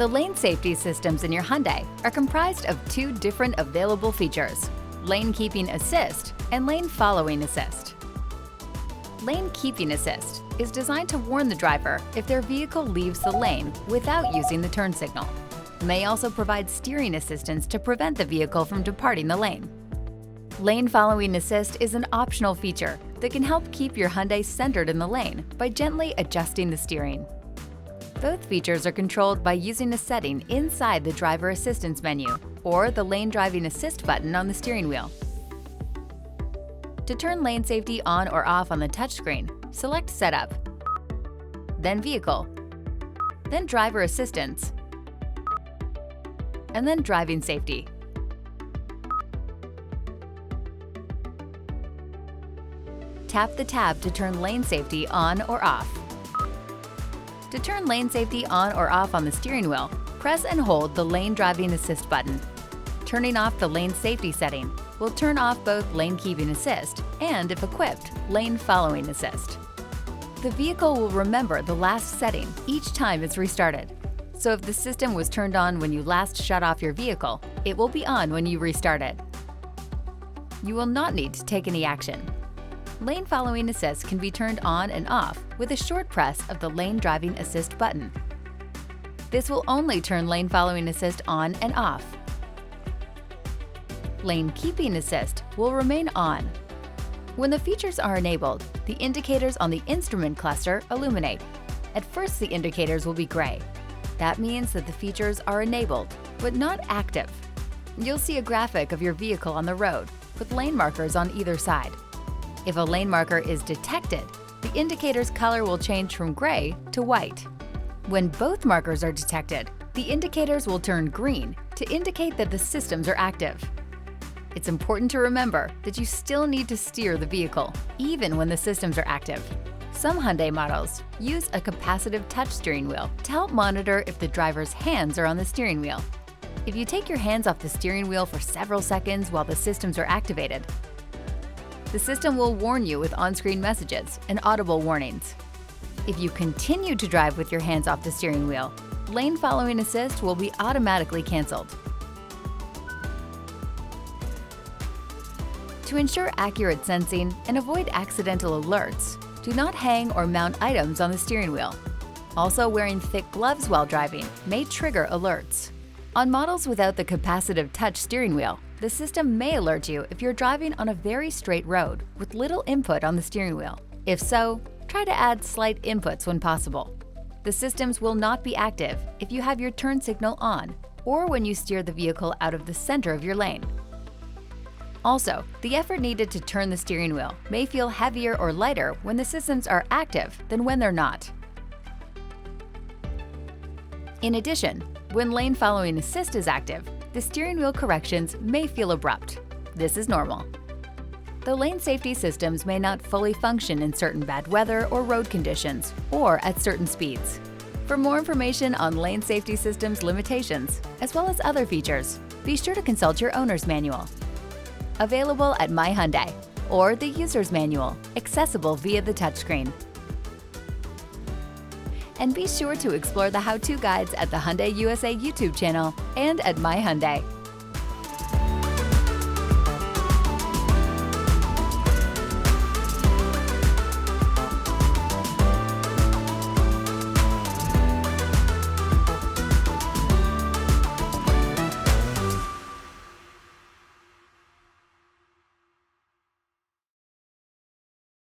The lane safety systems in your Hyundai are comprised of two different available features: lane keeping assist and lane following assist. Lane keeping assist is designed to warn the driver if their vehicle leaves the lane without using the turn signal. It may also provide steering assistance to prevent the vehicle from departing the lane. Lane following assist is an optional feature that can help keep your Hyundai centered in the lane by gently adjusting the steering. Both features are controlled by using a setting inside the driver assistance menu or the lane driving assist button on the steering wheel. To turn lane safety on or off on the touchscreen, select Setup, then Vehicle, then Driver Assistance, and then Driving Safety. Tap the tab to turn lane safety on or off. To turn lane safety on or off on the steering wheel, press and hold the Lane Driving Assist button. Turning off the lane safety setting will turn off both Lane Keeping Assist and, if equipped, Lane Following Assist. The vehicle will remember the last setting each time it's restarted. So if the system was turned on when you last shut off your vehicle, it will be on when you restart it. You will not need to take any action. Lane Following Assist can be turned on and off with a short press of the Lane Driving Assist button. This will only turn Lane Following Assist on and off. Lane Keeping Assist will remain on. When the features are enabled, the indicators on the instrument cluster illuminate. At first, the indicators will be gray. That means that the features are enabled, but not active. You'll see a graphic of your vehicle on the road with lane markers on either side. If a lane marker is detected, the indicator's color will change from gray to white. When both markers are detected, the indicators will turn green to indicate that the systems are active. It's important to remember that you still need to steer the vehicle, even when the systems are active. Some Hyundai models use a capacitive touch steering wheel to help monitor if the driver's hands are on the steering wheel. If you take your hands off the steering wheel for several seconds while the systems are activated, the system will warn you with on-screen messages and audible warnings. If you continue to drive with your hands off the steering wheel, Lane Following Assist will be automatically canceled. To ensure accurate sensing and avoid accidental alerts, do not hang or mount items on the steering wheel. Also, wearing thick gloves while driving may trigger alerts. On models without the capacitive touch steering wheel, the system may alert you if you're driving on a very straight road with little input on the steering wheel. If so, try to add slight inputs when possible. The systems will not be active if you have your turn signal on or when you steer the vehicle out of the center of your lane. Also, the effort needed to turn the steering wheel may feel heavier or lighter when the systems are active than when they're not. In addition, when Lane Following Assist is active, the steering wheel corrections may feel abrupt. This is normal. The lane safety systems may not fully function in certain bad weather or road conditions, or at certain speeds. For more information on lane safety systems limitations, as well as other features, be sure to consult your owner's manual. Available at My Hyundai, or the user's manual, accessible via the touchscreen. And be sure to explore the how-to guides at the Hyundai USA YouTube channel and at My Hyundai.